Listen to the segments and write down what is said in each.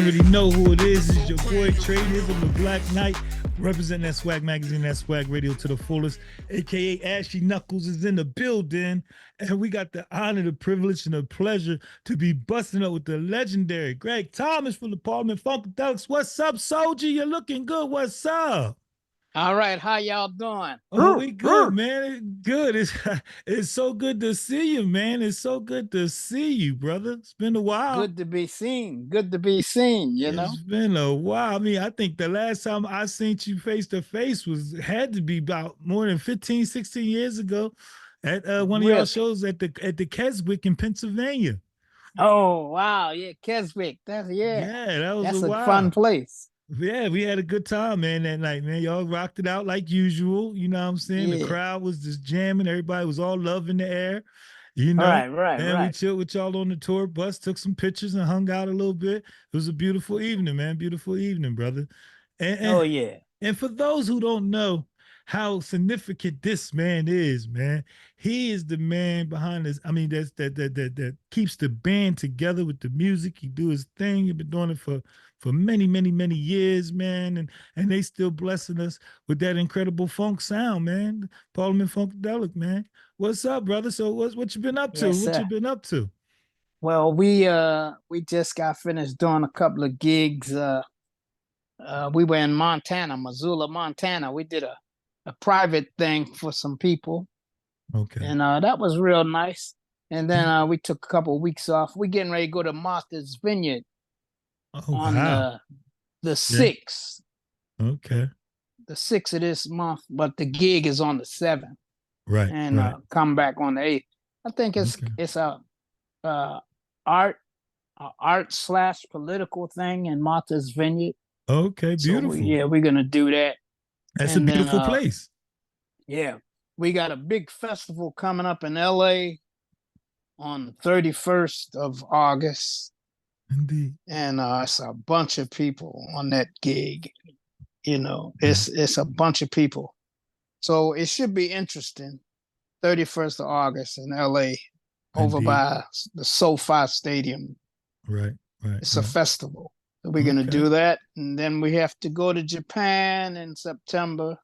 already know who it is. It's your boy Tradism, the Black Knight, representing that swag magazine, that swag radio to the fullest. AKA Ashy Knuckles is in the building. And we got the honor, the privilege, and the pleasure to be busting up with the legendary Greg Thomas from the Parliament Funkadelics. What's up, soldier? You're looking good. What's up? All right, how y'all doing? Oh, we good, man. Good. It's so good to see you, man. It's so good to see you, brother. It's been a while. Good to be seen. Good to be seen, you know? It's been a while. I mean, I think the last time I seen you face to face had to be about more than 15, 16 years ago at one of y'all shows at the Keswick in Pennsylvania. Oh, wow. Yeah, Keswick. Yeah, that was That's a a while. fun place. Yeah, we had a good time, man, that night, man. Y'all rocked it out like usual. You know what I'm saying? Yeah. The crowd was just jamming. Everybody was all love in the air. You know, Right. we chilled with y'all on the tour bus, took some pictures and hung out a little bit. It was a beautiful evening, man. Beautiful evening, brother. Oh, yeah. And for those who don't know how significant this man is, man, he is the man behind this. I mean, that keeps the band together with the music. He do his thing. He's been doing it for many, many, many years, man. And they still blessing us with that incredible funk sound, man. Parliament Funkadelic, man. What's up, brother? So what you been up to? Yes, What you sir. been up to? Well, we just got finished doing a couple of gigs. We were in Montana, Missoula, Montana. We did a private thing for some people. Okay. And that was real nice. And then we took a couple of weeks off. We're getting ready to go to Martha's Vineyard on Wow. the 6th. Okay. The 6th of this month, but the gig is on the 7th. Right. And right. come back on the 8th. I think it's a art slash political thing in Martha's Vineyard. Okay, beautiful. So we're gonna do that. That's and a beautiful place. Yeah, we got a big festival coming up in LA on the 31st of August. Indeed. And it's a bunch of people on that gig. You know, it's a bunch of people. So it should be interesting. 31st of August in LA over Indeed. by the SoFi Stadium. Right. It's a festival. So we're gonna do that. And then we have to go to Japan in September.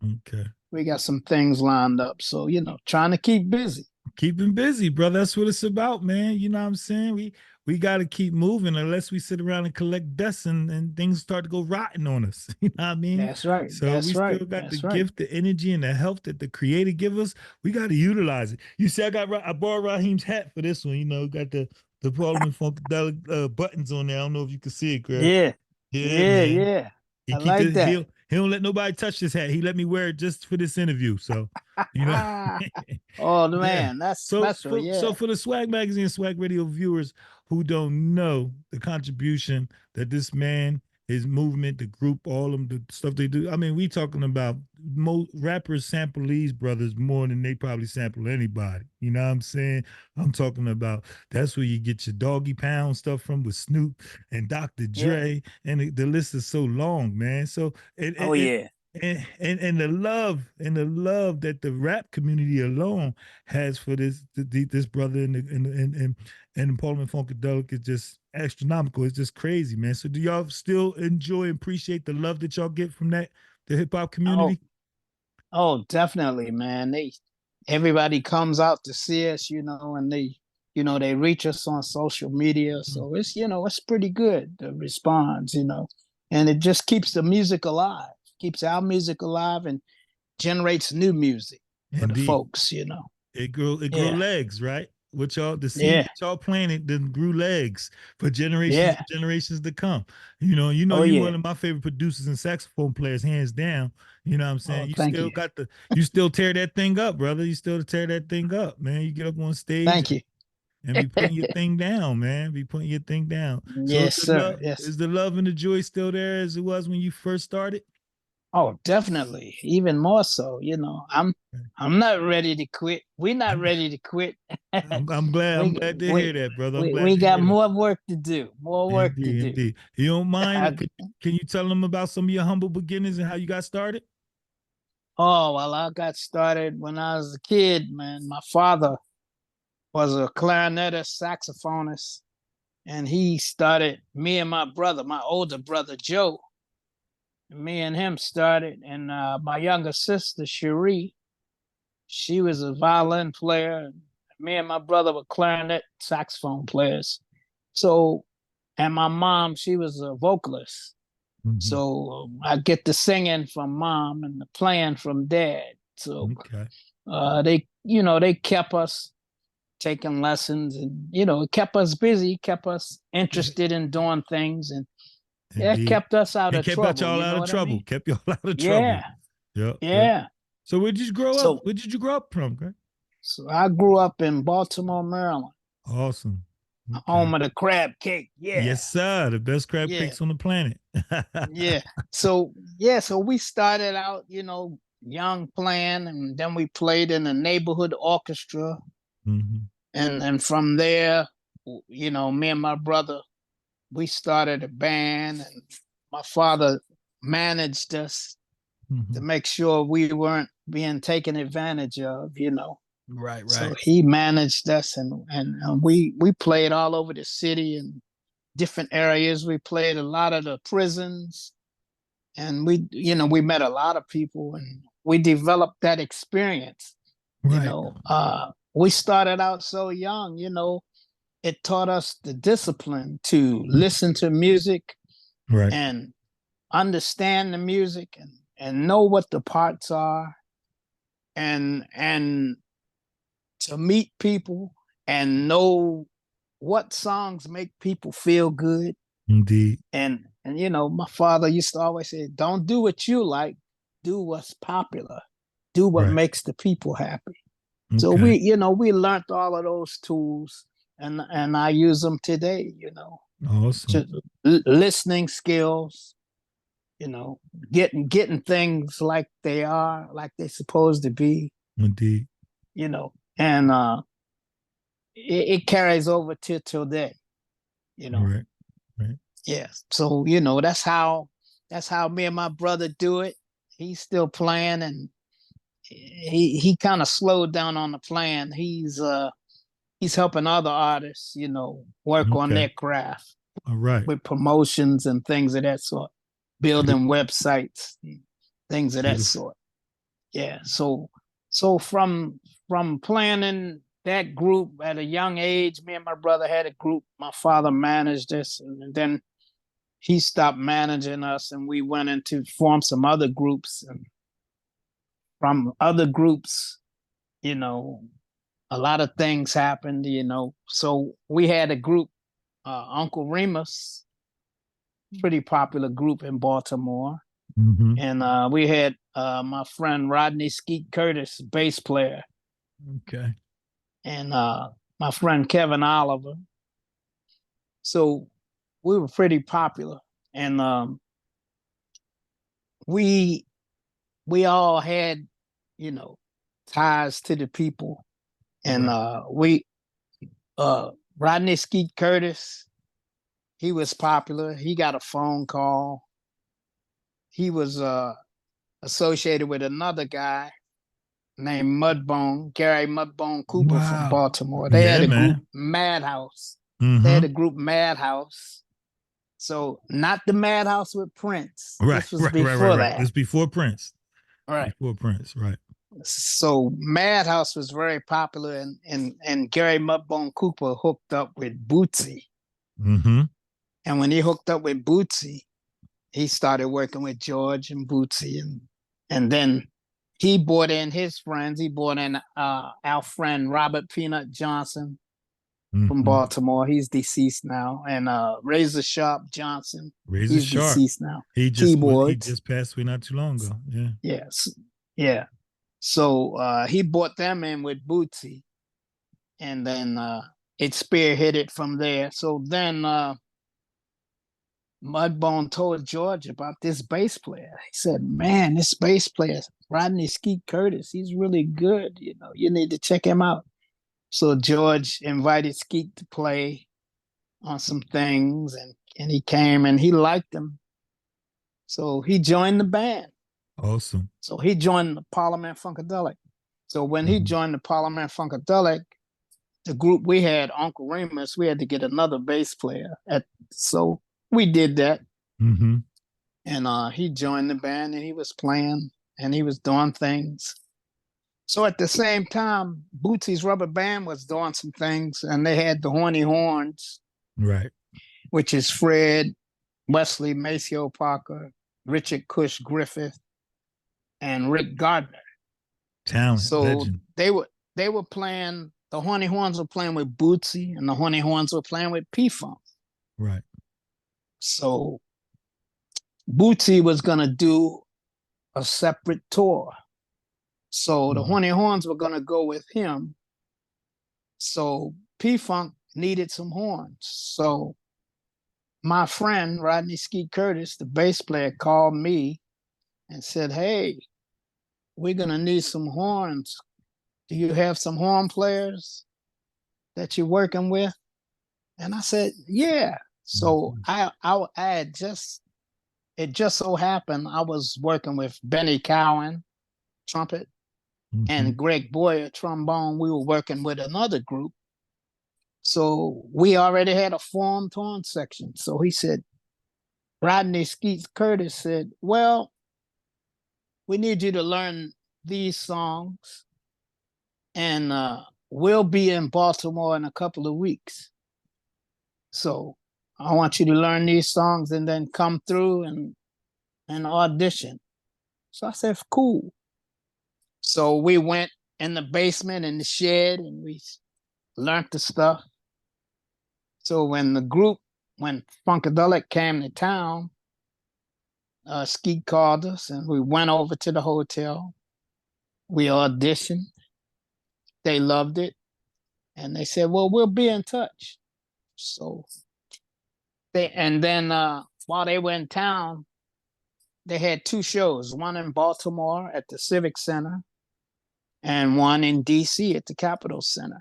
Okay. We got some things lined up. So, you know, trying to keep busy. Keeping busy, brother. That's what it's about, man. You know what I'm saying? We got to keep moving unless we sit around and collect dust and things start to go rotten on us. You know what I mean? That's right. So That's we right. still got That's the right. gift, the energy, and the health that the creator give us. We got to utilize it. You see, I borrowed Rahim's hat for this one. You know, got the Parliament Funkadelic buttons on there. I don't know if you can see it, Greg. Yeah. Man. Yeah. He I like that. He don't let nobody touch this hat. He let me wear it just for this interview. So, you know. Oh man, that's special. So for the Swag Magazine, Swag Radio viewers who don't know the contribution that this man, his movement, the group, all of them, the stuff they do. I mean, we talking about most rappers sample these brothers more than they probably sample anybody. You know what I'm saying? I'm talking about that's where you get your Doggy Pound stuff from with Snoop and Dr. Dre, and the list is so long, man. So and the love that the rap community alone has for this brother and Parliament Funkadelic is just astronomical. It's just crazy, man. So do y'all still enjoy and appreciate the love that y'all get from the hip hop community? Oh, definitely, man. Everybody comes out to see us, you know, and they reach us on social media. So it's pretty good, the response, you know, and it just keeps the music alive, keeps our music alive and generates new music for the folks, you know. It grew legs, right? What y'all, the seed that y'all planted, then grew legs for generations and generations to come. You're one of my favorite producers and saxophone players, hands down. You know what I'm saying? You still tear that thing up, brother. You still tear that thing up, man. You get up on stage. Thank you. And be putting your thing down, man. Be putting your thing down. Yes, sir. Is the love and the joy still there as it was when you first started? Oh, definitely. Even more so, you know. I'm not ready to quit. We're not ready to quit. I'm glad to hear that, brother. We got more work to do. More work to do. Indeed. You don't mind? Can you tell them about some of your humble beginnings and how you got started? Oh, well, I got started when I was a kid, man. My father was a clarinetist, saxophonist, and he started, me and my brother, my older brother Joe, me and him started, and my younger sister Cherie, she was a violin player. Me and my brother were clarinet saxophone players. So, and my mom, she was a vocalist. Mm-hmm. So I get the singing from mom and the playing from dad. So Okay. they kept us taking lessons, and it kept us busy, kept us Yeah, interested in doing things, and it indeed. kept us out And of kept out trouble. y'all You out know of what I trouble. mean? Kept y'all out of trouble. Yeah, Yep. Yep. yeah. So where did you grow up? So Where did you grow up from, Greg? so I grew up in Baltimore, Maryland, Awesome. Okay. home of the crab cake. Yeah, Yes, sir. The best crab yeah, cakes on the planet. yeah. So we started out, young playing, and then we played in a neighborhood orchestra, Hmm. and from there, me and my brother, we started a band, and my father managed us to Hmm. make sure we weren't being taken advantage of. Right, So right. he managed us, and we played all over the city and different areas. We played a lot of the prisons, and we met a lot of people, and we developed that experience. Right. We started out so young. It taught us the discipline to listen to music Right. and understand the music, and know what the parts are, and to meet people and know what songs make people feel good. Indeed. And my father used to always say, don't do what you like, do what's popular, do what Right. makes the people happy. So Okay. we learned all of those tools, and I use them today. Awesome. Just listening skills, you know, getting things like they are, like they're supposed to be, Indeed. and it carries over till today, you know. Right. Right. Yeah. So, that's how me and my brother do it. He's still playing, and he kind of slowed down on the playing. He's helping other artists, work on Okay. their craft All right. with promotions and things of that sort, building websites, things of that Beautiful. sort. Yeah. So from playing in that group at a young age, me and my brother had a group. My father managed this, and then he stopped managing us, and we went into form some other groups. And from other groups, you know, a lot of things happened. So we had a group, Uncle Remus, pretty popular group in Baltimore. Hmm. And we had my friend Rodney Skeet Curtis, bass player, Okay. and my friend Kevin Oliver. So we were pretty popular, and we we all had, you know, ties to the people, and Right. we Rodney Skeet Curtis, he was popular. He got a phone call. He was associated with another guy named Gary Mudbone Cooper from Wow. Baltimore. They Yeah, had a group man. Madhouse. They had Mm-hmm. a group Madhouse. So not the Madhouse with Prince. Right. This was Right. Right. Right. before Right. that. It's before Prince. All right. Before Prince. Right. So Madhouse was very popular, and Gary Mudbone Cooper hooked up with Bootsy. Mm-hmm. And when he hooked up with Bootsy, he started working with George and Bootsy, and then he brought in his friends. He brought in our friend Robert Peanut Johnson from Mm-hmm. Baltimore. He's deceased now. And Razor Sharp Johnson, Razor he's Sharp. deceased now. He Keyboards. just passed away not too long ago. Yeah. Yes. Yeah. So he brought them in with Bootsy, and then it spearheaded from there. So then Mudbone told George about this bass player. He said, "Man, this bass player, Rodney Skeet Curtis, he's really good. You need to check him out." So George invited Skeet to play on some things, and he came, and he liked him. So he joined the band. Awesome. So he joined the Parliament Funkadelic. So when he Mhm. joined the Parliament Funkadelic, the group we had, Uncle Remus, we had to get another bass player. So we did that. Mm-hmm. And he joined the band and he was playing and he was doing things. So at the same time, Bootsy's rubber band was doing some things, and they had the Horny Horns, Right. which is Fred, Wesley, Maceo Parker, Richard Cush Griffith, and Rick Gardner. Talent, So legend. they were playing, the Horny Horns were playing with Bootsy, and the Horny Horns were playing with P-Funk. Right. So Bootsy was gonna do a separate tour. So the Horny Horns were gonna go with him. So P-Funk needed some horns. So my friend Rodney Skeet Curtis, the bass player, called me and said, "Hey, we're gonna need some horns. Do you have some horn players that you're working with?" And I said, "Yeah." So I had it just so happened I was working with Benny Cowan, trumpet, and Greg Boyer, trombone. We were working with another group. So we already had a formed horn section. So he said, Rodney Skeet Curtis said, "Well, we need you to learn these songs, and we'll be in Baltimore in a couple of weeks. So I want you to learn these songs and then come through and audition." So I said, "Cool." So we went in the basement, in the shed, and we learned the stuff. So when Funkadelic came to town, Skeet called us and we went over to the hotel. We auditioned. They loved it. And they said, "Well, we'll be in touch." So while they were in town, they had two shows, one in Baltimore at the Civic Center and one in DC at the Capitol Center.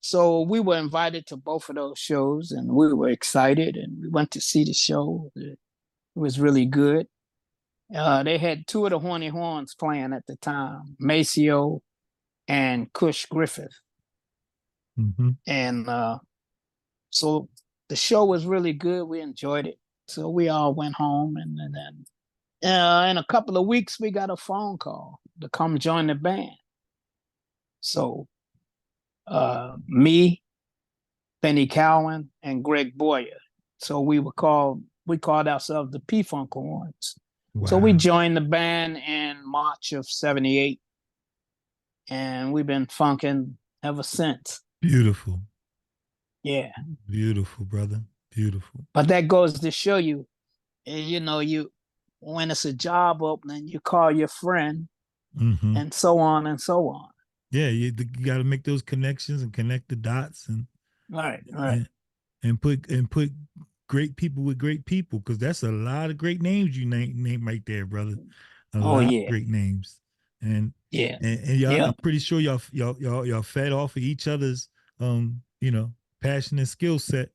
So we were invited to both of those shows and we were excited and we went to see the show. It was really good. They had two of the Horny Horns playing at the time, Maceo and Cush Griffith. And so the show was really good. We enjoyed it. So we all went home, and then in a couple of weeks, we got a phone call to come join the band. So me, Benny Cowan, and Greg Boyer. So we called ourselves the P-Funk Horns. Wow. So we joined the band in March of '78, and we've been funking ever since. Beautiful. Yeah. Beautiful, brother. Beautiful. But that goes to show you, when it's a job opening, you call your friend, and so on and so on. Yeah, you got to make those connections and connect the dots, and right, and put great people with great people, because that's a lot of great names you name right there, brother. A lot of great names, and y'all, I'm pretty sure y'all fed off of each other's passion and skill set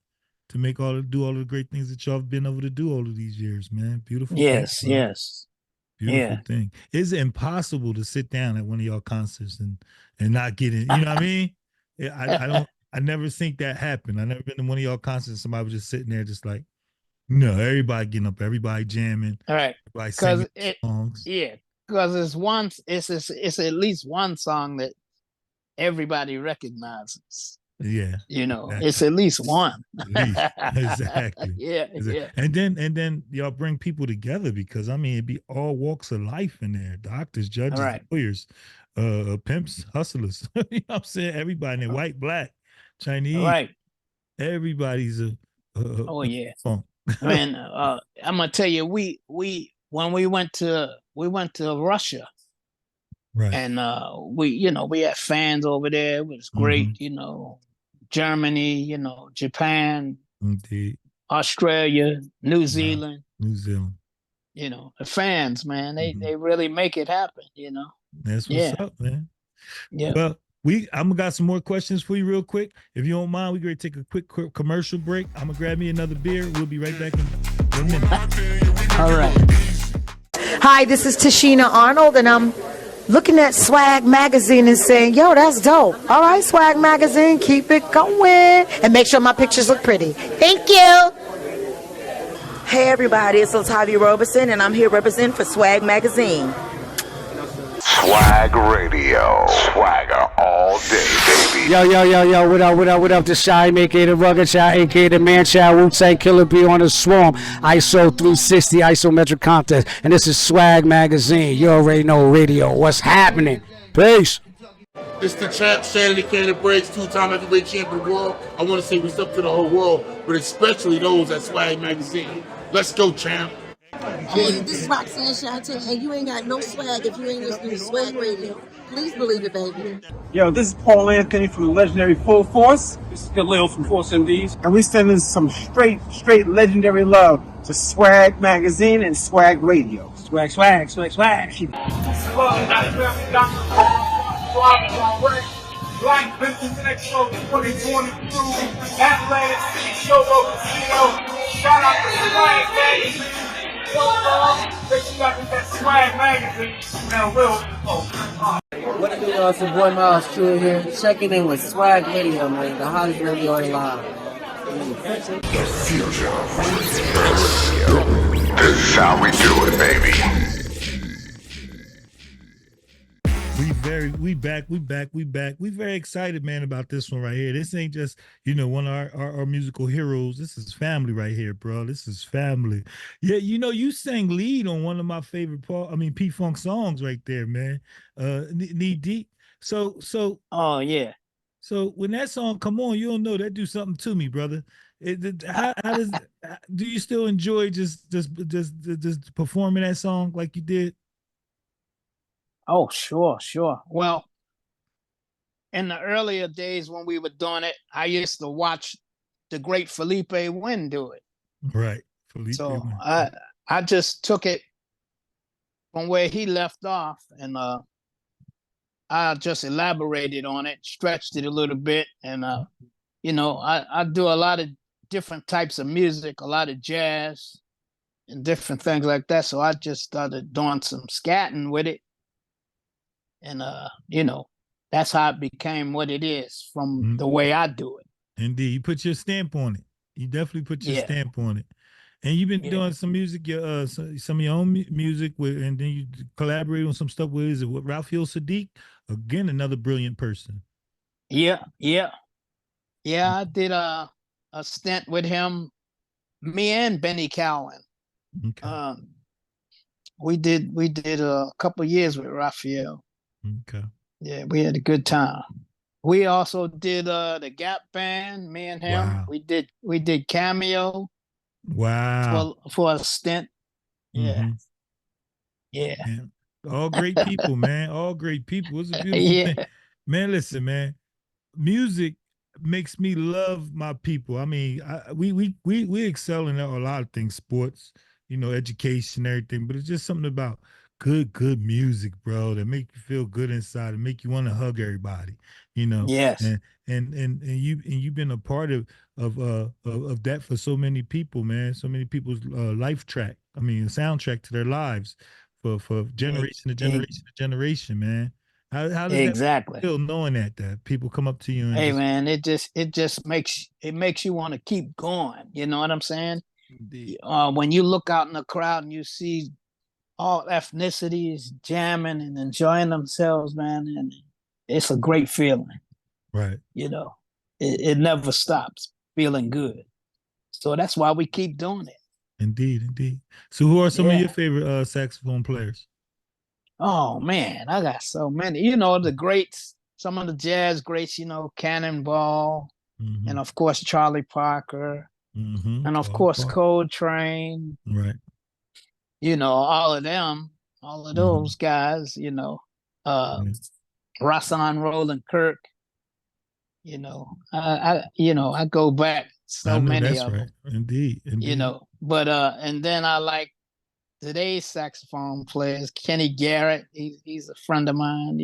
to do all the great things that y'all have been able to do all of these years, man. Beautiful. Yes, yes. Beautiful thing. It's impossible to sit down at one of y'all concerts and not get in. You know what I mean? I never think that happened. I never been to one of y'all concerts. Somebody was just sitting there, just like, no, everybody getting up, everybody jamming, all right, everybody singing songs. Yeah, because it's at least one song that everybody recognizes. Yeah, exactly. It's at least one. At least. Exactly. Yeah. And then y'all bring people together, because it'd be all walks of life in there: doctors, judges, lawyers, pimps, hustlers. You know what I'm saying? Everybody in there, white, black, Chinese. Everybody's funk. Man, I'm gonna tell you, when we went to Russia. Right. And we had fans over there. It was great, Germany, Japan, indeed, Australia, New Zealand. The fans, man, they really make it happen, That's what's up, man. Yeah. Well, I'm gonna got some more questions for you real quick. If you don't mind, we're gonna take a quick commercial break. I'm gonna grab me another beer. We'll be right back in 1 minute. All right. Hi, this is Tashina Arnold, and I'm looking at Swag Magazine and saying, yo, that's dope. All right, Swag Magazine, keep it going. And make sure my pictures look pretty. Thank you. Hey, everybody, it's Latavia Roberson, and I'm here representing for Swag Magazine. Swag Radio. Swagger all day, baby. Yo, what up? This Shy, aka the Rugged Shy, aka the Man Child, Wu-Tang Killer B on the Swarm, ISO 360, isometric contest, and this is Swag Magazine. You already know radio. What's happening? Peace. It's the champ, Shannon Cannon Briggs, two-time heavyweight champion of the world. I want to say what's up to the whole world, but especially those at Swag Magazine. Let's go, champ. Hey, this is Roxanne Shantae, and you ain't got no swag if you ain't listening to Swag Radio. Please believe it, baby. Yo, this is Paul Anthony from the legendary Full Force. This is Galil from Force MDs. And we sending some straight legendary love to Swag Magazine and Swag Radio. Swag. Black Business Expo 2022, Atlantic City Showboat Casino. Shout out to Swag Magazine. They got that Swag Magazine. Now, What it is, your boy Miles True here, checking in with Swag Radio, man, the hottest radio alive. The future of radio. This is how we do it, baby. We back. We very excited, man, about this one right here. This ain't just, one of our musical heroes. This is family right here, bro. This is family. Yeah, you sang lead on one of my favorite P-Funk songs right there, man. Knee Deep. So Oh yeah. So when that song come on, you don't know that do something to me, brother. How does do you still enjoy just performing that song like you did? Oh, sure. Well, in the earlier days when we were doing it, I used to watch the great Felipe Wynn do it. Right. Felipe Wynn. So I just took it from where he left off, and I just elaborated on it, stretched it a little bit, and I do a lot of different types of music, a lot of jazz and different things like that. So I just started doing some scatting with it. And, that's how it became what it is from the way I do it. Indeed. You put your stamp on it. You definitely put your stamp on it. And you've been doing some music, some of your own music and then you collaborate on some stuff with Raphael Sadiq? Again, another brilliant person. Yeah. I did a stint with him, me and Benny Cowan. Okay. We did a couple years with Raphael. Okay. Yeah, we had a good time. We also did the Gap Band, me and him. Wow. We did Cameo. Wow. For a stint. Yeah. Mm-hmm. Yeah. Man. All great people, man. All great people. It's a beautiful thing. Man, listen, man. Music makes me love my people. I mean, we excel in a lot of things, sports, education, everything, but it's just something about good music, bro, that make you feel good inside and make you want to hug everybody, Yes. And you've been a part of that for so many people, man. So many people's life track. I mean, soundtrack to their lives for generation to generation, man. How does exactly that feel knowing that people come up to you and man, it just makes you want to keep going. You know what I'm saying? Indeed. When you look out in the crowd and you see all ethnicities jamming and enjoying themselves, man, and it's a great feeling. Right. It never stops feeling good. So that's why we keep doing it. Indeed. So who are some of your favorite saxophone players? Oh man, I got so many. The greats, some of the jazz greats, Cannonball, and of course Charlie Parker, and of course Coltrane. Right. All of them, all of those guys, Rahim Roland Kirk. I go back so many of them. Indeed. But and then I like today's saxophone players, Kenny Garrett. He's a friend of mine.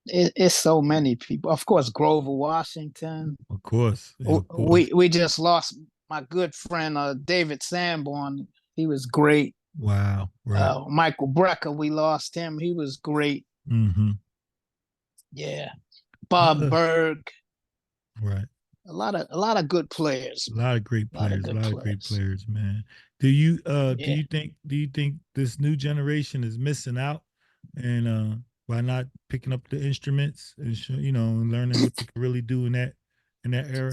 It's so many people. Of course, Grover Washington. Of course. Yeah, we just lost my good friend David Sanborn. He was great. Wow. Right. Michael Brecker, we lost him. He was great. Mm-hmm. Yeah. Bob Berg. Right. A lot of good players. A lot of great players. A lot of great players, man. Do you think this new generation is missing out and by not picking up the instruments and and learning what they can really do in that era?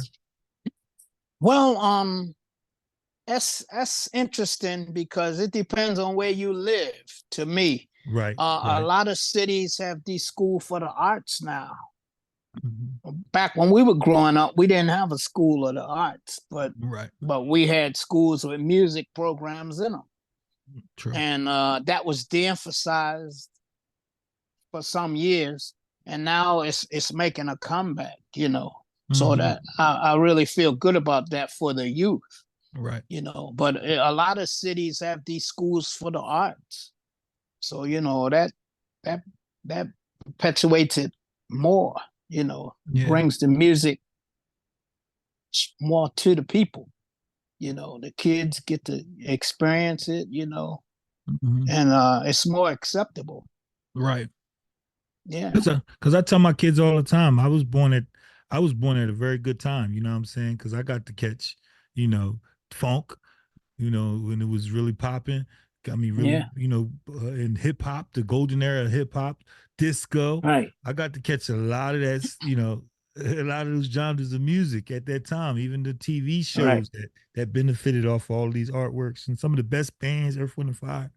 Well, that's interesting because it depends on where you live. To me, right. A lot of cities have these school for the arts now. Mm-hmm. Back when we were growing up, we didn't have a school of the arts, but we had schools with music programs in them. True. And that was de-emphasized for some years, and now it's making a comeback. So that I really feel good about that for the youth. Right. But a lot of cities have these schools for the arts, so that perpetuates it more. Brings the music more to the people. The kids get to experience it. And it's more acceptable. Right. Yeah. Because I tell my kids all the time, I was born at a very good time. You know what I'm saying? Because I got to catch, funk, when it was really popping. Got me really, in hip hop, the golden era of hip hop, disco. Right. I got to catch a lot of that, a lot of those genres of music at that time. Even the TV shows that benefited off all these artworks and some of the best bands, Earth, Wind and Fire.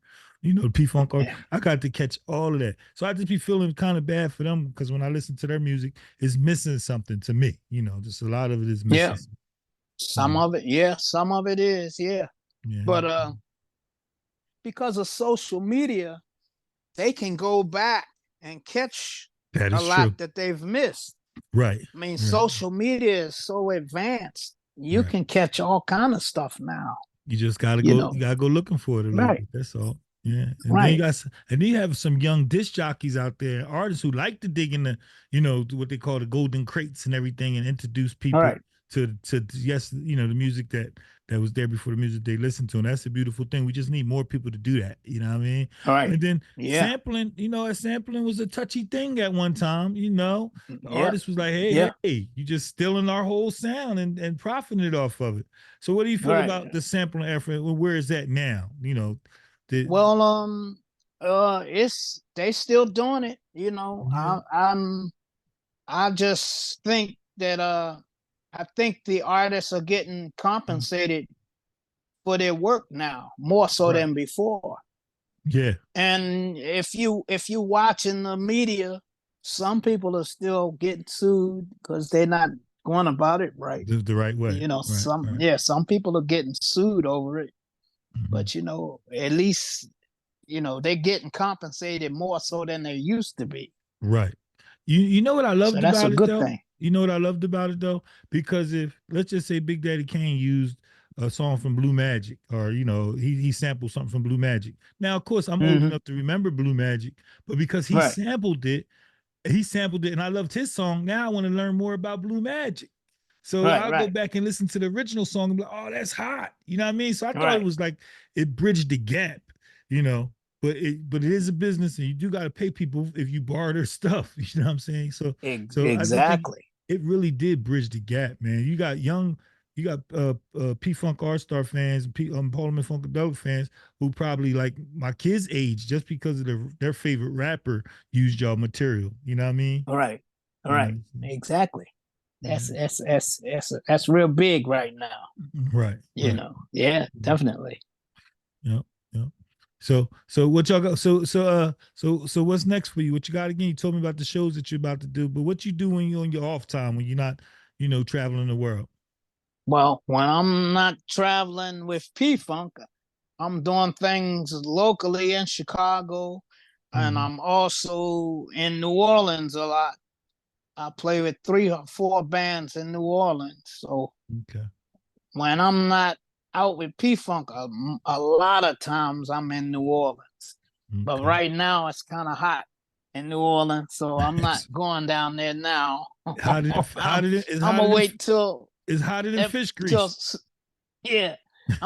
P-Funk art. I got to catch all of that. So I just be feeling kind of bad for them because when I listen to their music, it's missing something to me. Just a lot of it is missing. Yeah. Some of it is, yeah. But because of social media, they can go back and catch a lot that they've missed. Right. I mean, social media is so advanced. You can catch all kind of stuff now. You just gotta go. You gotta go looking for it a little bit. That's all. Yeah. And then you have some young disc jockeys out there, artists who like to dig in the, what they call the golden crates and everything, and introduce people to the music that was there before the music they listened to. And that's a beautiful thing. We just need more people to do that. You know what I mean? All right. And then sampling, sampling was a touchy thing at one time, the artist was like, hey, you just stealing our whole sound and profiting off of it. So what do you feel about the sampling effort? Where is that now? They still doing it, I just think that I think the artists are getting compensated for their work now more so than before. Yeah. And if you watching the media, some people are still getting sued because they're not going about it right. The right way. Some people are getting sued over it. But at least they're getting compensated more so than they used to be. Right. You know what I loved about it, though? That's a good thing. You know what I loved about it, though? Because if, let's just say Big Daddy Kane used a song from Blue Magic, or, he sampled something from Blue Magic. Now, of course, I'm old enough to remember Blue Magic, but because he sampled it, and I loved his song, now I want to learn more about Blue Magic. So I'll go back and listen to the original song and be like, oh, that's hot. You know what I mean? So I thought it was like, it bridged the gap, but it is a business and you do got to pay people if you borrow their stuff. You know what I'm saying? So exactly. It really did bridge the gap, man. You got P-Funk All-Star fans, Parliament Funkadelic fans who probably like my kids' age just because of their favorite rapper used y'all material. You know what I mean? All right. Exactly. That's real big right now. Right. Yeah, definitely. Yep. So what y'all got? So what's next for you? What you got again? You told me about the shows that you're about to do, but what you do when you're on your off time when you're not, traveling the world? Well, when I'm not traveling with P-Funk, I'm doing things locally in Chicago, and I'm also in New Orleans a lot. I play with 3 or 4 bands in New Orleans. So when I'm not out with P-Funk, a lot of times I'm in New Orleans. But right now it's kind of hot in New Orleans, so I'm not going down there now. I'm gonna wait till it's hotter than fish grease. I'm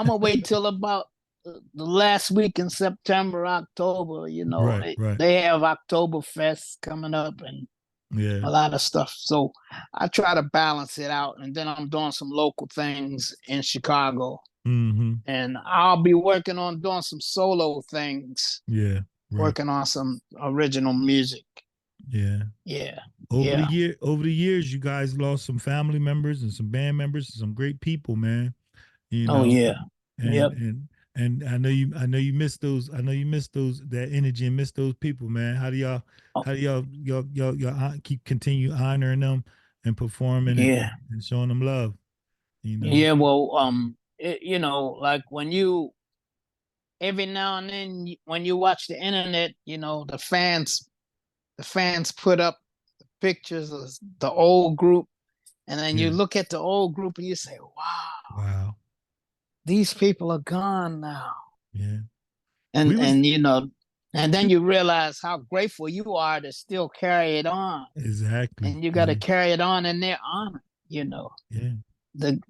gonna wait till about the last week in September, October, Right, right. they have Oktoberfest coming up and Yeah. a lot of stuff. So I try to balance it out, and then I'm doing some local things in Chicago, Mm-hmm. and I'll be working on doing some solo things, Yeah. Right. working on some original music. Yeah. Yeah. Over Yeah. the years, you guys lost some family members and some band members and some great people, man. You Oh know, yeah. and Yep. and I know you miss those. I know you miss those that energy and miss those people, man. Oh, how do y'all keep continue honoring them and performing yeah. and showing them love? You know. Yeah. Well, like when you every now and then when you watch the internet, the fans put up pictures of the old group, and then you Yeah. look at the old group and you say, "Wow, Wow. these people are gone now." Yeah. And We was and then you realize how grateful you are to still carry it on, exactly. and you got to Yeah. carry it on in their honor. You know Yeah. the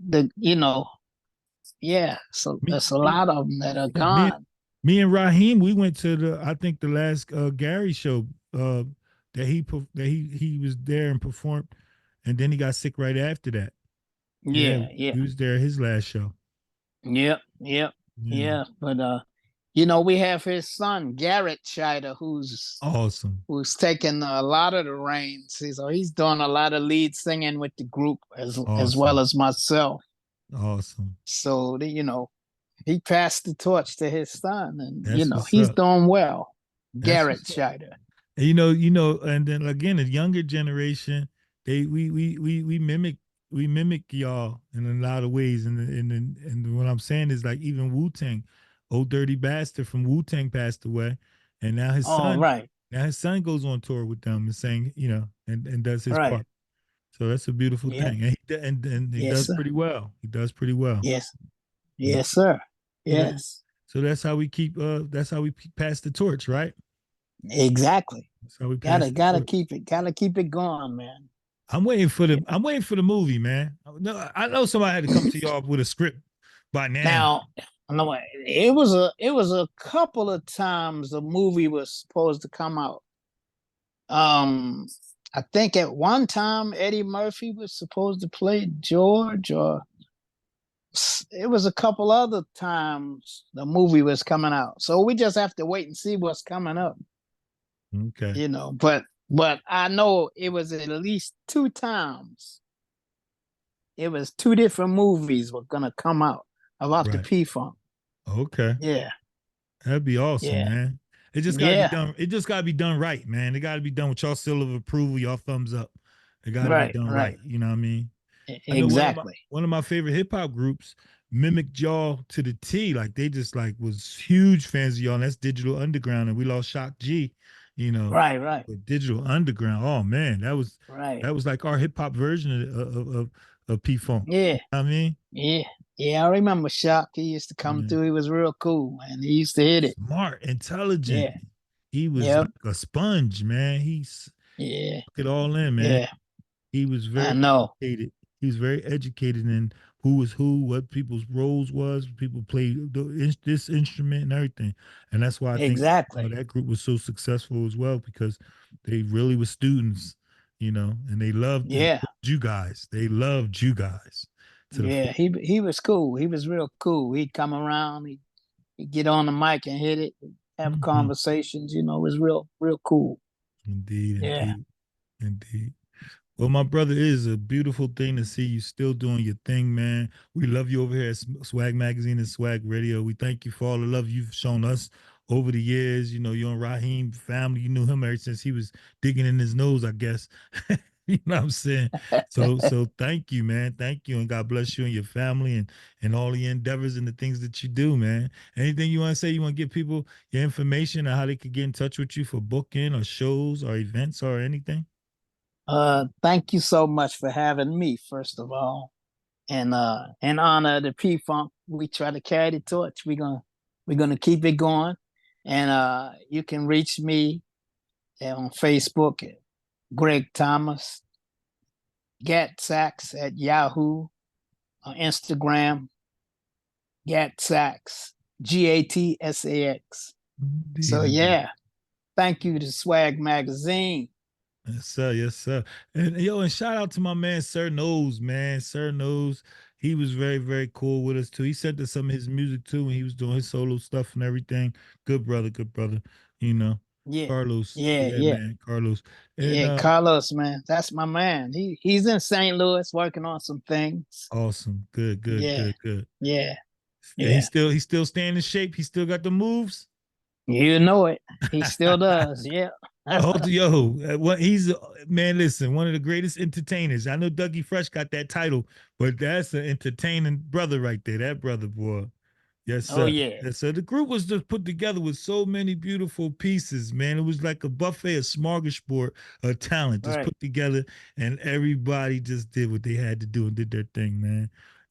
yeah. So Me, there's a me, lot of them that are yeah, me, gone. me and Rahim, we went to I think the last Gary show that he was there and performed, and then he got sick right after that. Yeah, Yeah. Yeah. he was there at his last show. Yep. Yep. Yeah, Yeah. But we have his son Garrett Scheider, awesome, who's taking a lot of the reins. He's doing a lot of lead singing with the group as well awesome, as myself. awesome. So he passed the torch to his son, and That's what's he's up. doing well. That's Garrett what's up. Scheider. And, and then again, the younger generation, they we mimic y'all in a lot of ways. And what I'm saying is like even Wu Tang, old dirty bastard from Wu Tang passed away, and Oh, right, now his son goes on tour with them and saying, and does his right. part. So that's a beautiful Yeah. thing, and he Yes, does sir. pretty well. He does pretty well. Yes. Yeah. Yes, sir. So that Yes. so that's how we pass the torch, right? Exactly. That's how we pass the Gotta torch. keep it. Gotta keep it going, man. I'm waiting for the movie, man. No, I know somebody had to come to y'all with a script by now. Now, no, it was a couple of times the movie was supposed to come out. I think at one time Eddie Murphy was supposed to play George, or it was a couple other times the movie was coming out. So we just have to wait and see what's coming up, Okay. But I know it was at least two times. It was two different movies were gonna come out about the Right. P-Funk. Okay. Yeah, That'd be awesome, yeah, man. It just gotta be yeah. done. It just gotta be done right, man. It gotta be done with y'all seal of approval, y'all thumbs up. It gotta be Right, done right. right. You know what I mean? I know Exactly. one of my favorite hip hop groups mimicked y'all to the T. Like they just like was huge fans of y'all. And that's Digital Underground, and we lost Shock G. Right, right, With Digital Underground. Oh man, right. that was like our hip hop version of P Funk. Yeah, I mean, yeah, yeah. I remember Shock. He used to come yeah. through. He was real cool, and he used to hit it. Smart, intelligent. Yeah, He was yep, like a sponge, man. yeah, Took it all in, man. yeah. He was I very know. educated. He was very educated in who was who, what people's roles was, people played this instrument and everything. And that's why I think Exactly. that group was so successful as well, because they really were students, and they loved Yeah, you guys. They loved you guys to the yeah. He was cool. He was real cool. He'd come around. He'd get on the mic and hit it. Have Mhm. conversations. It was real cool. Indeed, Yeah. indeed, indeed. Well, my brother, it is a beautiful thing to see you still doing your thing, man. We love you over here at Swag Magazine and Swag Radio. We thank you for all the love you've shown us over the years. You and Rahim family, you knew him ever since he was digging in his nose, I guess. You know what I'm saying? So thank you, man. Thank you. And God bless you and your family and all the endeavors and the things that you do, man. Anything you want to say? You want to give people your information or how they could get in touch with you for booking or shows or events or anything? Thank you so much for having me, first of all. And in honor of the P-Funk, we try to carry the torch. We're gonna keep it going. And you can reach me on Facebook at Greg Thomas, Gat Sax at Yahoo, on Instagram, Gat Sax, GATSAX. So yeah, thank you to Swag Magazine. Yes, sir. Yes, sir. And yo, and shout out to my man, Sir Nose, man. Sir Nose. He was very, very cool with us too. He sent us some of his music too when he was doing his solo stuff and everything. Good brother, good brother. You know. Yeah. Carlos. Yeah. Man. Carlos. And Yeah, Carlos, man. That's my man. He's in St. Louis working on some things. Awesome. Good. Yeah. He's still staying in shape. He still got the moves. You know it. He still does. Yeah. What he's man, listen, one of the greatest entertainers. I know Dougie Fresh got that title, but that's an entertaining brother right there. That brother, boy. Yes, sir. Oh yeah. Yes, sir. The group was just put together with so many beautiful pieces, man. It was like a buffet, a smorgasbord of talent just put together, and everybody just did what they had to do and did their thing, man.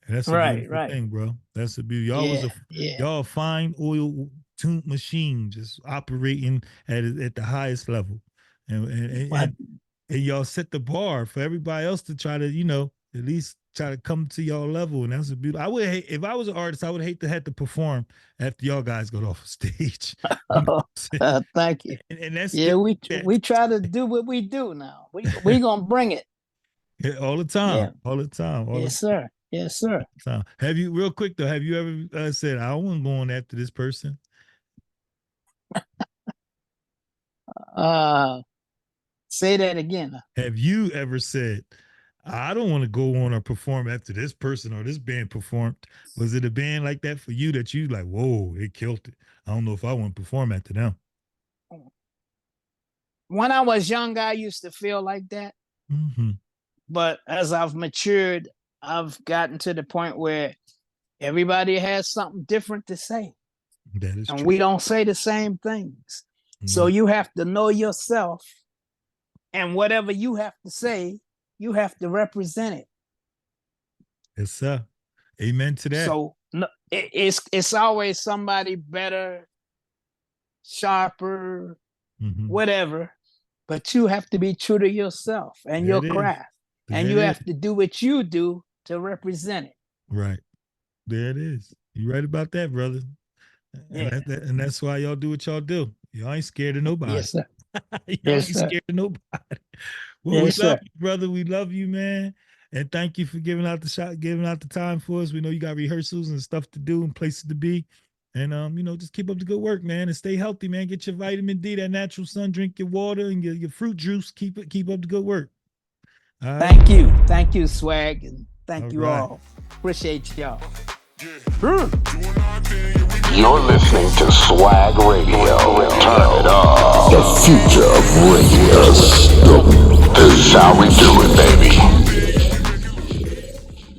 And that's a beautiful thing, bro. That's a beauty. Y'all a fine oil tuned machine just operating at the highest level. And y'all set the bar for everybody else to try to, at least try to come to y'all level. And that's a beautiful. I would hate, if I was an artist, I would hate to have to perform after y'all guys got off stage. Thank you. And that's we try to do what we do now. We gonna bring it. Yeah, all the time. Yeah. All the time. Sir. Yes, sir. Have you, real quick though, have you ever said, I don't want to go on after this person? Say that again. Have you ever said, I don't want to go on or perform after this person or this band performed? Was it a band like that for you that you like, whoa, it killed it? I don't know if I want to perform after them. When I was young, I used to feel like that. Mm-hmm. But as I've matured, I've gotten to the point where everybody has something different to say. That is and true. We don't say the same things. Mm-hmm. So you have to know yourself, and whatever you have to say, you have to represent it. Yes, sir. Amen to that. So no, it's always somebody better, sharper, whatever, but you have to be true to yourself and your craft. And you have to do what you do to represent it. Right. There it is. You're right about that, brother. Yeah. And that's why y'all do what y'all do. Y'all ain't scared of nobody. Yes, sir. Y'all ain't scared of nobody. Well, we love you, brother. We love you, man. And thank you for giving out the time for us. We know you got rehearsals and stuff to do and places to be. And just keep up the good work, man, and stay healthy, man. Get your vitamin D, that natural sun, drink your water and your fruit juice. Keep up the good work. Thank you, Swag, and thank you all. Appreciate y'all. You're listening to Swag Radio. Turn it up. The future of radio. This is how we do it, baby.